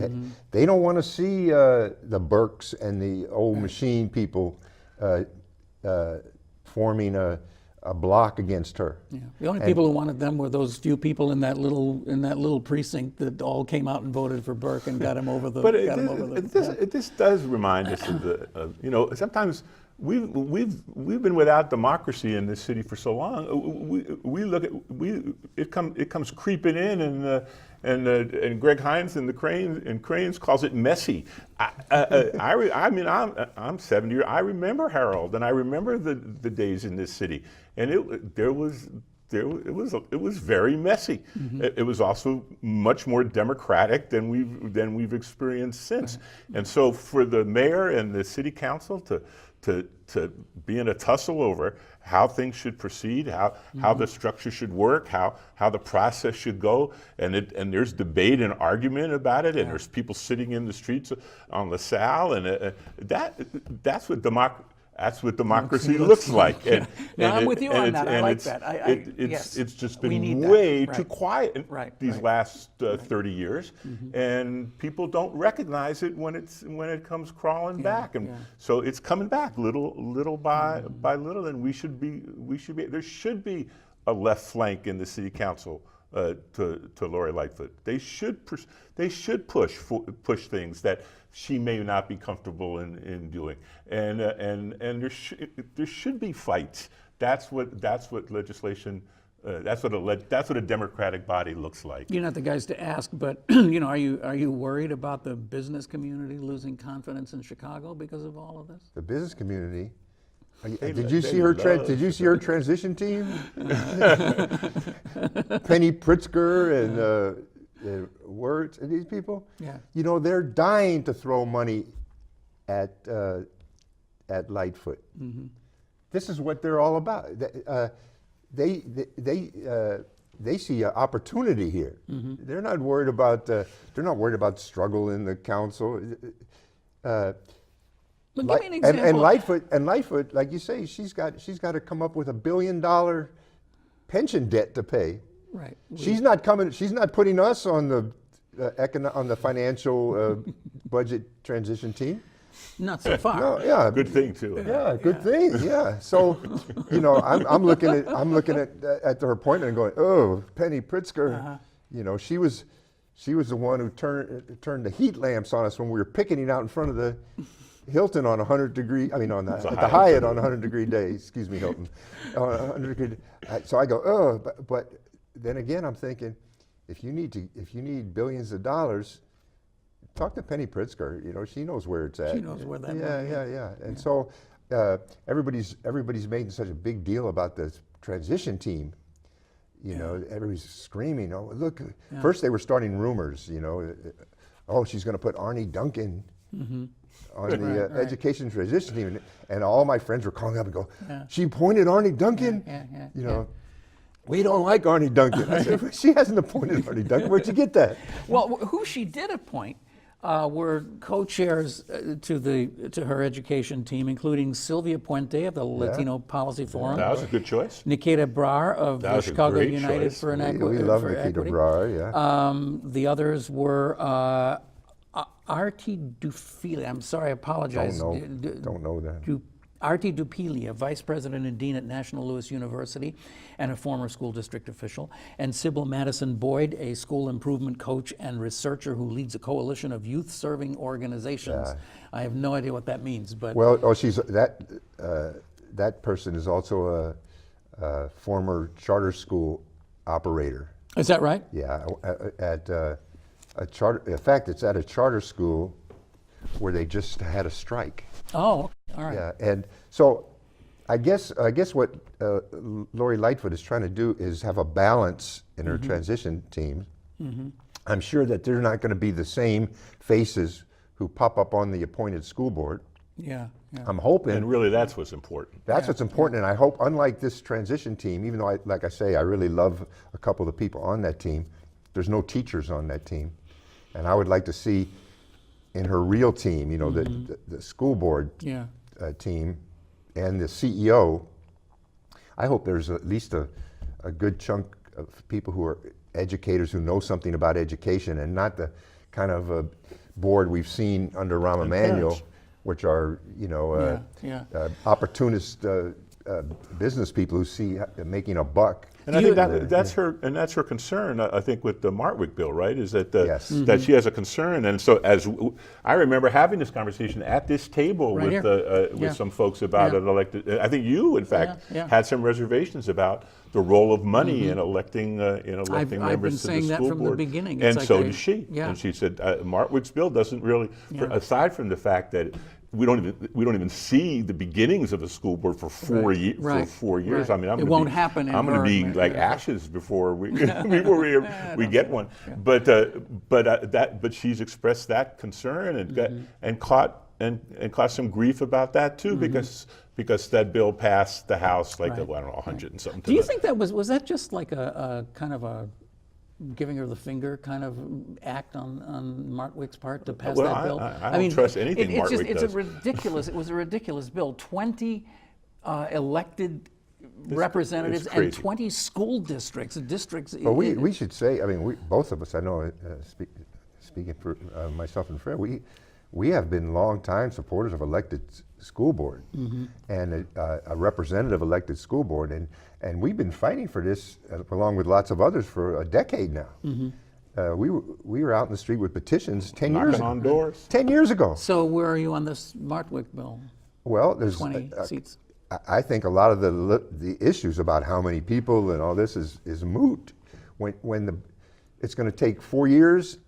They don't want to see the Burkes and the old machine people forming a block against her. Yeah. The only people who wanted them were those few people in that little precinct that all came out and voted for Burke and got him over the. But this does remind us of you know, sometimes we've been without democracy in this city for so long. It comes creeping in, and Greg Hines and Cranes calls it messy. I mean, I'm 70. I remember Harold, and I remember the days in this city, and it was very messy. It was also much more democratic than we've experienced since. And so for the mayor and the city council to be in a tussle over how things should proceed, how the structure should work, how the process should go, and there's debate and argument about it, and there's people sitting in the streets on LaSalle, and that's what democracy looks like. And I'm with you on that. I like that. It's just been way too quiet these last 30 years, and people don't recognize it when it comes crawling back, and so it's coming back little by little, and we should be there should be a left flank in the city council to Lori Lightfoot. They should push things that she may not be comfortable in doing, and there should be fights. That's what legislation. That's what a democratic body looks like. You're not the guys to ask, but you know, are you worried about the business community losing confidence in Chicago because of all of this? The business community Did you see her transition team? Penny Pritzker and Wirtz and these people. Yeah. You know, they're dying to throw money at Lightfoot. Mm-hmm. This is what they're all about. They see an opportunity here. Mm-hmm. They're not worried about struggle in the council. Well, give me an example. And Lightfoot, like you say, she's got to come up with $1 billion pension debt to pay. Right. She's not putting us on the financial budget transition team. Not so far. No, yeah. Good thing too. Yeah, good thing. Yeah. So, you know, I'm looking at her appointment and going, oh, Penny Pritzker. Uh-huh. You know, she was the one who turned the heat lamps on us when we were picketing out in front of the Hilton on 100-degree. I mean, at the Hyatt on a 100-degree day. Excuse me, Hilton. On a 100-degree. So I go, oh, but then again, I'm thinking, if you need billions of dollars, talk to Penny Pritzker. You know, she knows where it's at. She knows where that money is. Yeah. And so everybody's making such a big deal about this transition team. You know, everybody's screaming. Oh, look! Yeah. First, they were starting rumors. You know, oh, she's going to put Arnie Duncan on the education transition team, and all my friends were calling up and go, she appointed Arnie Duncan. You know. We don't like Arnie Duncan. I said, she hasn't appointed Arnie Duncan. Where'd you get that? Well, who she did appoint were co-chairs to her education team, including Sylvia Puente of the Latino Policy Forum. That was a good choice. Nikita Brar of the Chicago United choice. for Equity. We love Nikita Brar, yeah. The others were Artie Dufili. I'm sorry, I apologize. Don't know that. Artie Dupili, a vice president and dean at National Louis University and a former school district official, and Sybil Madison Boyd, a school improvement coach and researcher who leads a coalition of youth-serving organizations. Yeah. I have no idea what that means, but she's that person is also a former charter school operator. Is that right? Yeah, at a charter. In fact, it's at a charter school where they just had a strike. Oh, all right. Yeah, and so I guess what Lori Lightfoot is trying to do is have a balance in her transition team. I'm sure that they're not going to be the same faces who pop up on the appointed school board. Yeah. I'm hoping. And really, that's what's important. That's what's important, and I hope, unlike this transition team, even though, like I say, I really love a couple of the people on that team, there's no teachers on that team, and I would like to see in her real team, you know, the school board team and the CEO, I hope there's at least a good chunk of people who are educators who know something about education, and not the kind of board we've seen under Rahm Emanuel, which are, you know, opportunist business people who see making a buck. And I think that's her concern. I think with the Martwick bill, right, is that that she has a concern. And so, as I remember having this conversation at this table with some folks about an elected. I think you, in fact, had some reservations about the role of money in electing members to the school board. I've been saying that from the beginning. And so did she. Yeah. And she said Martwick's bill doesn't really, aside from the fact that we don't even see the beginnings of the school board for 4 years. For 4 years, I mean, it won't happen. I'm going to be like ashes before we we get one. But she's expressed that concern and caught some grief about that too, because that bill passed the House like I don't know 100 and something. Do you think that was that just like a kind of a giving her the finger kind of act on Martwick's part to pass that bill? I don't trust anything Martwick does. It was a ridiculous bill. 20 elected representatives and 20 school districts. Well, we should say, I mean, both of us, I know, speaking for myself and Fred, we have been long-time supporters of elected school board and a representative elected school board, and we've been fighting for this along with lots of others for a decade now. We were out in the street with petitions 10 years ago. On doors. 10 years ago. So where are you on this Martwick bill? Well, there's 20 seats. I think a lot of the issues about how many people and all this is moot when it's going to take 4 years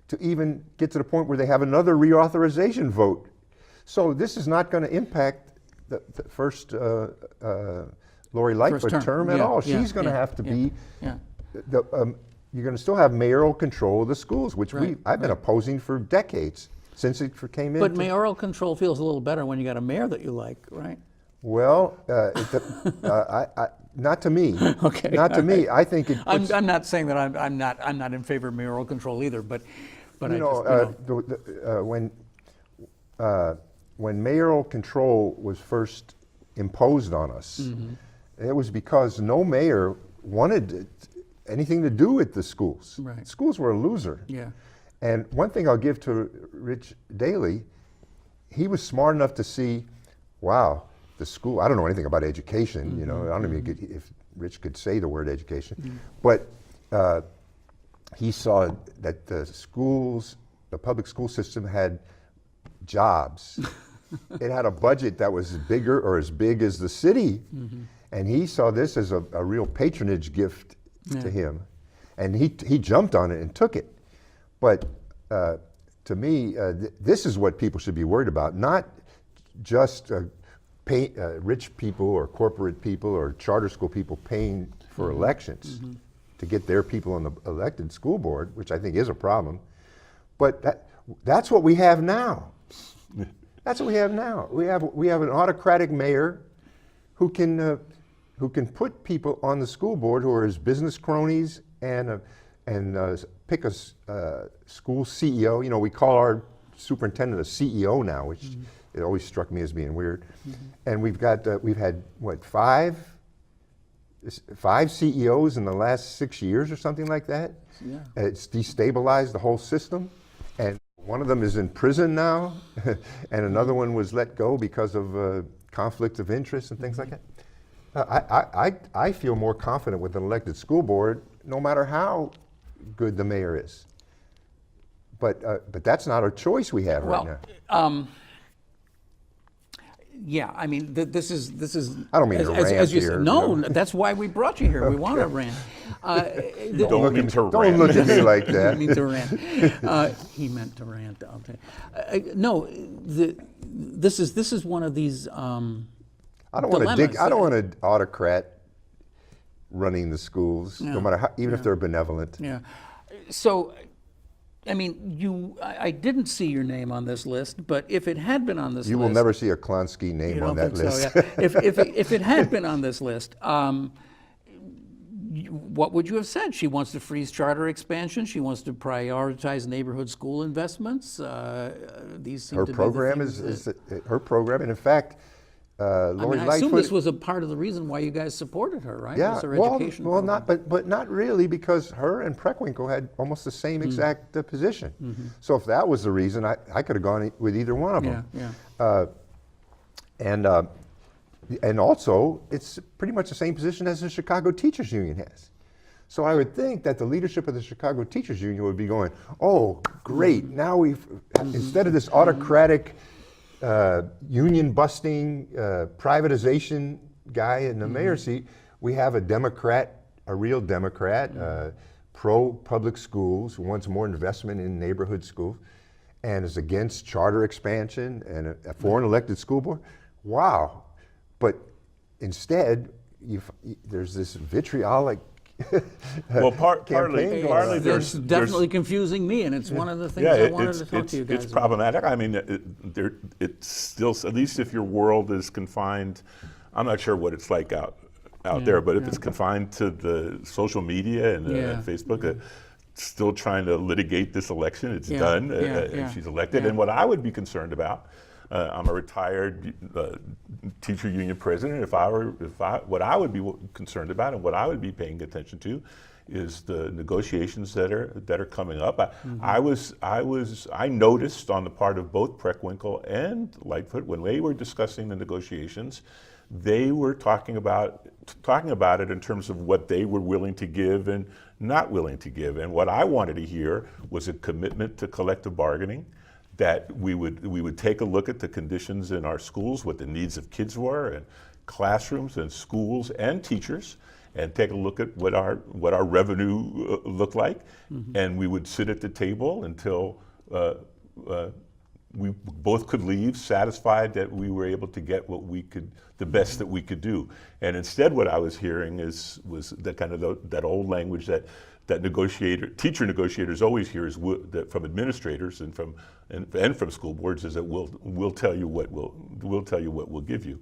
to even get to the point where they have another reauthorization vote. So this is not going to impact the first Lori Lightfoot term at all. She's going to have to be. Yeah. You're going to still have mayoral control of the schools, which I've been opposing for decades since it came in. But mayoral control feels a little better when you got a mayor that you like, right? Well, not to me. Okay. Not to me. I think it. I'm not saying that I'm not in favor of mayoral control either, but when mayoral control was first imposed on us, it was because no mayor wanted anything to do with the schools. Right. Schools were a loser. Yeah. And one thing I'll give to Rich Daley, he was smart enough to see, wow, the school, I don't know anything about education, I don't even if Rich could say the word education, but he saw that the schools, the public school system had jobs. It had a budget that was bigger or as big as the city. And he saw this as a real patronage gift to him. And he jumped on it and took it. But to me, this is what people should be worried about, not just rich people or corporate people or charter school people paying for elections to get their people on the elected school board, which I think is a problem. But that's what we have now. That's what we have now. We have an autocratic mayor who can put people on the school board who are his business cronies and pick a school CEO. We call our superintendent a CEO now, which it always struck me as being weird. And we've had what, five CEOs in the last 6 years or something like that. Yeah. It's destabilized the whole system, and one of them is in prison now, and another one was let go because of conflict of interest and things like that. I feel more confident with an elected school board, no matter how good the mayor is. But that's not a choice we have right now. Yeah, I mean, this is. I don't mean to rant here. No, that's why we brought you here. We want to rant. Don't mean to rant. Don't look at me like that. I mean to rant. He meant to rant. No, this is one of these. I don't want an autocrat running the schools, no matter how, even if they're benevolent. Yeah. So, I mean, I didn't see your name on this list, but if it had been on this list, you will never see a Klonsky name on that list. So, yeah. if it had been on this list, what would you have said? She wants to freeze charter expansion. She wants to prioritize neighborhood school investments. These seem her to program be the things is her program, and in fact, Lori I Lightfoot. assume this was a part of the reason why you guys supported her, right? Yeah, Was her well, education well, program. but not really, because her and Preckwinkle had almost the same exact position. So if that was the reason, I could have gone with either one of them. Yeah. And also, it's pretty much the same position as the Chicago Teachers Union has. So I would think that the leadership of the Chicago Teachers Union would be going, oh, great, now we've, instead of this autocratic, union-busting, privatization guy in the mayor's seat, we have a Democrat, a real Democrat, pro-public schools, who wants more investment in neighborhood schools, and is against charter expansion and a foreign elected school board. Wow. But instead, there's this vitriolic well, partly there's definitely confusing me, and it's one of the things I wanted to talk to you guys It's problematic. I mean, it's still, at least if your world is confined, I'm not sure what it's like out there, but if it's confined to the social media and Facebook, still trying to litigate this election, it's done, and she's elected. And what I would be concerned about, I'm a retired teacher union president. What I would be concerned about and what I would be paying attention to is the negotiations that are coming up. I noticed on the part of both Preckwinkle and Lightfoot, when they were discussing the negotiations, they were talking about it in terms of what they were willing to give and not willing to give. And what I wanted to hear was a commitment to collective bargaining, that we would take a look at the conditions in our schools, what the needs of kids were, and classrooms and schools and teachers, and take a look at what our revenue looked like, and we would sit at the table until we both could leave, satisfied that we were able to get what we could, the best that we could do. And instead, what I was hearing was that kind of that old language that teacher negotiators always hear is that from administrators and from school boards, is that we'll tell you what we'll give you.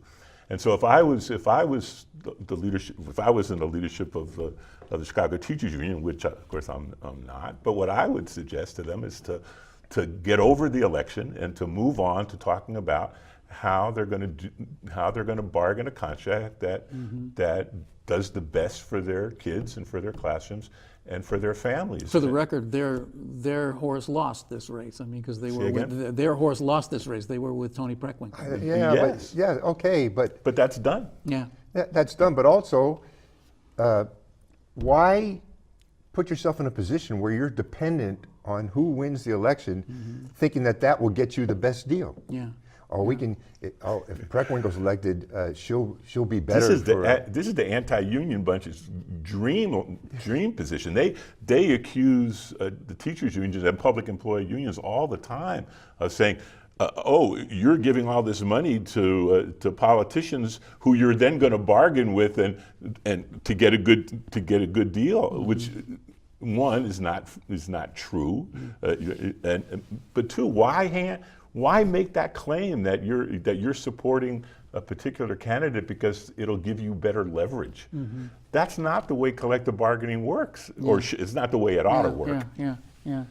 And so if I was the leadership, if I was in the leadership of the Chicago Teachers Union, which of course I'm not, but what I would suggest to them is to get over the election and to move on to talking about how they're going to bargain a contract that does the best for their kids and for their classrooms and for their families. For the record, their horse lost this race. I mean, because they were their horse lost this race. They were with Tony Preckwinkle. Yes. But that's done. Yeah, that's done. But also, why put yourself in a position where you're dependent on who wins the election, thinking that will get you the best deal? Yeah. Or we can. If Preckwinkle's elected, she'll be better. This is the anti-union bunch's dream position. They accuse the teachers' unions and public employee unions all the time of saying, "Oh, you're giving all this money to politicians who you're then going to bargain with and to get a good deal," which one is not true, but two, why make that claim that you're supporting a particular candidate because it'll give you better leverage? That's not the way collective bargaining works, or it's not the way it ought to work. Yeah.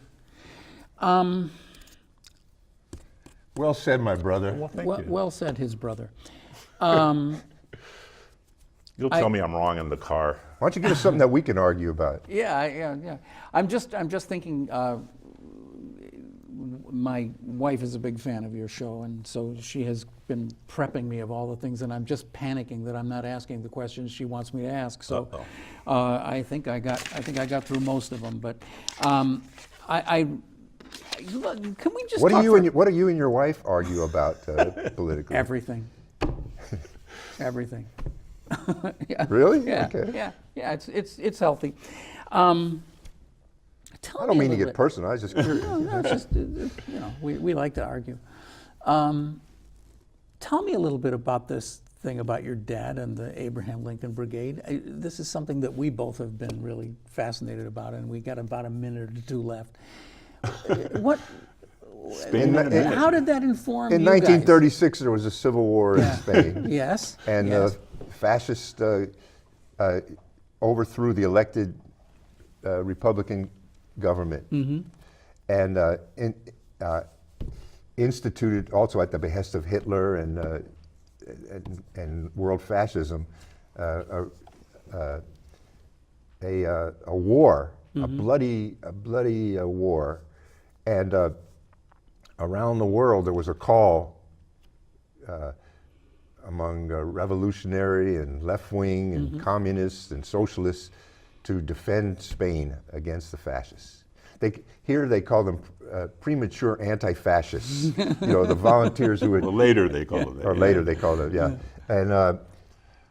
Well said, my brother. Well, thank you. Well said, his brother. You'll tell me I'm wrong in the car. Why don't you give us something that we can argue about? Yeah. I'm just thinking. My wife is a big fan of your show, and so she has been prepping me of all the things, and I'm just panicking that I'm not asking the questions she wants me to ask. So I think I got through most of them. But can we just? What do you and your wife argue about politically? Everything. Everything. Yeah. Really? Yeah. Okay. Yeah. It's healthy. I don't mean to get personal. I was just curious. No, it's just we like to argue. Tell me a little bit about this thing about your dad and the Abraham Lincoln Brigade. This is something that we both have been really fascinated about, and we got about a minute or two left. What? How did that inform in you 1936, there was a civil war in Spain. Yes. And fascists overthrew the elected Republican government, and instituted, also at the behest of Hitler and world fascism, a war, a bloody war, and around the world there was a call among revolutionary and left-wing and communists and socialists to defend Spain against the fascists. They call them premature anti-fascists. The volunteers who would. Well, later they called them that. Or later they called it, yeah. And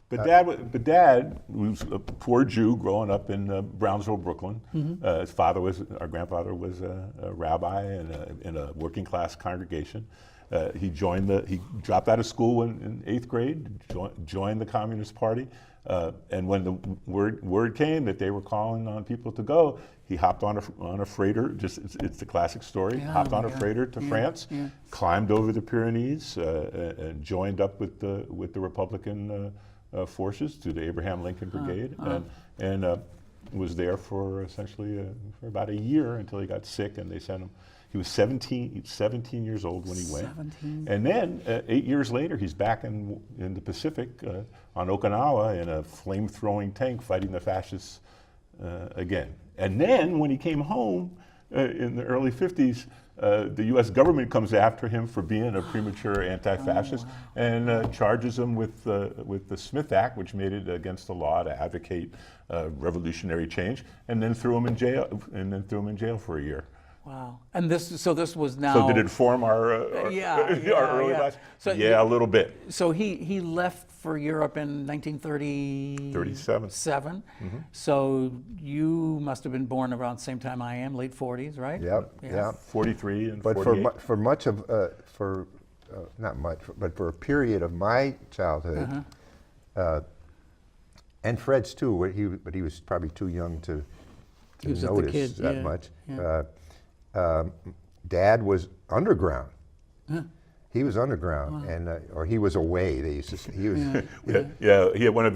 But Dad was a poor Jew growing up in Brownsville, Brooklyn. Our grandfather was a rabbi in a working class congregation. He dropped out of school in 8th grade, joined the Communist Party. And when the word came that they were calling on people to go, he hopped on a freighter. It's the classic story. Hopped on a freighter to France, climbed over the Pyrenees, and joined up with the Republican forces to the Abraham Lincoln Brigade, and was there for essentially for about a year until he got sick, and they sent him. He was 17 years old when he went. 17. And then 8 years later, he's back in the Pacific on Okinawa in a flame-throwing tank fighting the fascists again. And then when he came home in the early 50s, the U.S. government comes after him for being a premature anti-fascist and charges him with the Smith Act, which made it against the law to advocate revolutionary change, and then threw him in jail. For a year. Wow. And this was now. So did it form our early lives? So yeah, a little bit. So he left for Europe in 1937. 37. So you must have been born around the same time I am, late 40s, right? Yep. Yeah. Yeah. 43 and But 48. for much of not much, but for a period of my childhood, and Fred's too, but he was probably too young to He was at the notice kid, that yeah, much. yeah. Dad was underground. He was underground, and or he was away. They used to say he was. Yeah, he had one of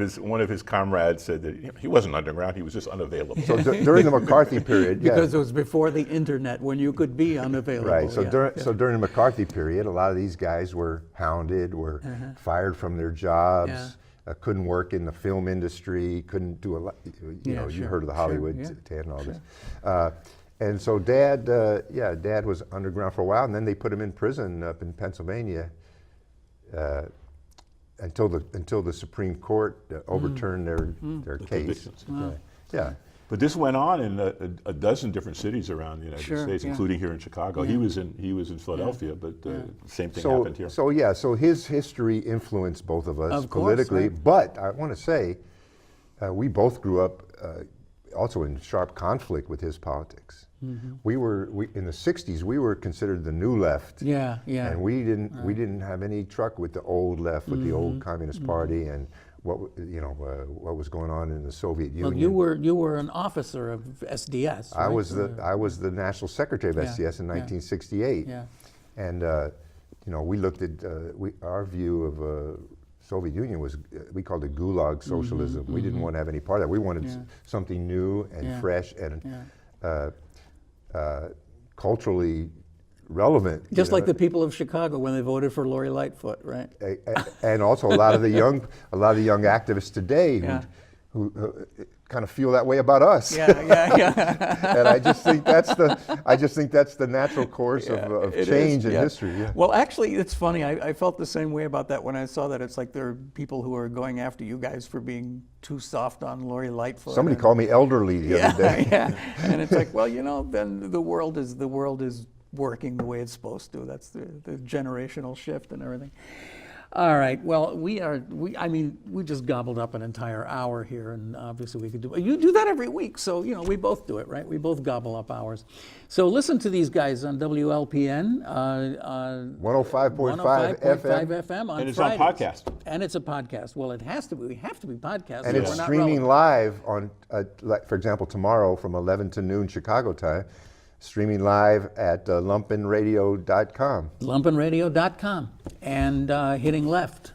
his comrades said that he wasn't underground; he was just unavailable. So during the McCarthy period, Because it was before the internet, when you could be unavailable. right. So yeah. during the McCarthy period, a lot of these guys were hounded, were fired from their jobs, couldn't work in the film industry, couldn't do a lot. You know, you heard of the Hollywood Ted and all this. And so Dad was underground for a while, and then they put him in prison up in Pennsylvania until the Supreme Court overturned their case. Wow. Yeah. But this went on in a dozen different cities around the United States, including here in Chicago. He was in Philadelphia, but same thing happened here. So his history influenced both of us Of course, politically. right. But I want to say, we both grew up also in sharp conflict with his politics. We in the '60s. We were considered the new left. Yeah. And we didn't have any truck with the old left, with the old Communist Party, and what was going on in the Soviet Union. Well, you were an officer of SDS. I right? I was the national secretary of SDS in 1968. Yeah. And we looked at our view of Soviet Union was we called it Gulag socialism. We didn't want to have any part of that. We wanted something new and fresh and culturally relevant. Just like the people of Chicago when they voted for Lori Lightfoot, right? And also a lot of the young activists today who kind of feel that way about us. Yeah. And I just think that's the natural course of change in history. Yeah. Well, actually, it's funny. I felt the same way about that when I saw that. It's like there are people who are going after you guys for being too soft on Lori Lightfoot. Somebody called me elderly the other day. Yeah. And it's like, well, then the world is working the way it's supposed to. That's the generational shift and everything. All right. Well, we just gobbled up an entire hour here, and obviously we could do. You do that every week, so we both do it, right? We both gobble up hours. So listen to these guys on WLPN, 105.5 FM on And it's Fridays. on podcast. And it's a podcast. Well, it has to be. We have to be podcast. And or it's we're not streaming relevant. live on, like for example, tomorrow from 11 to noon Chicago time. Streaming live at lumpenradio.com. Lumpenradio.com and hitting left,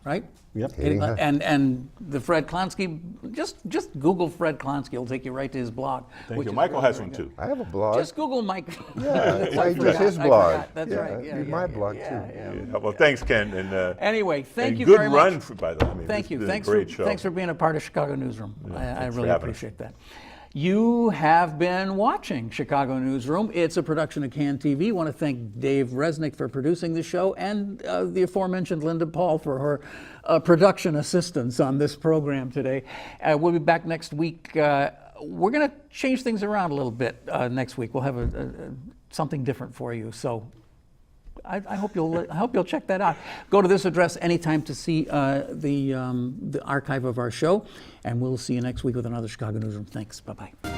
right? Yep. Hitting left. And the Fred Klonsky, just Google Fred Klonsky. It'll take you right to his blog. Thank you. Michael has one too. I have a blog. Just Google Mike. Yeah, just his I blog. forgot. That's right. Yeah, read my blog too. Yeah. Well, thanks, Ken. And Anyway, thank and you good very run much. By the way. I mean, Thank this you. has been a Thanks great show. for being a part of Chicago Newsroom. I thanks for really having us. appreciate that. You have been watching Chicago Newsroom. It's a production of CAN TV. I want to thank Dave Resnick for producing the show and the aforementioned Linda Paul for her production assistance on this program today. We'll be back next week. We're going to change things around a little bit next week. We'll have something different for you. So I hope you'll check that out. Go to this address anytime to see the archive of our show, and we'll see you next week with another Chicago Newsroom. Thanks. Bye-bye.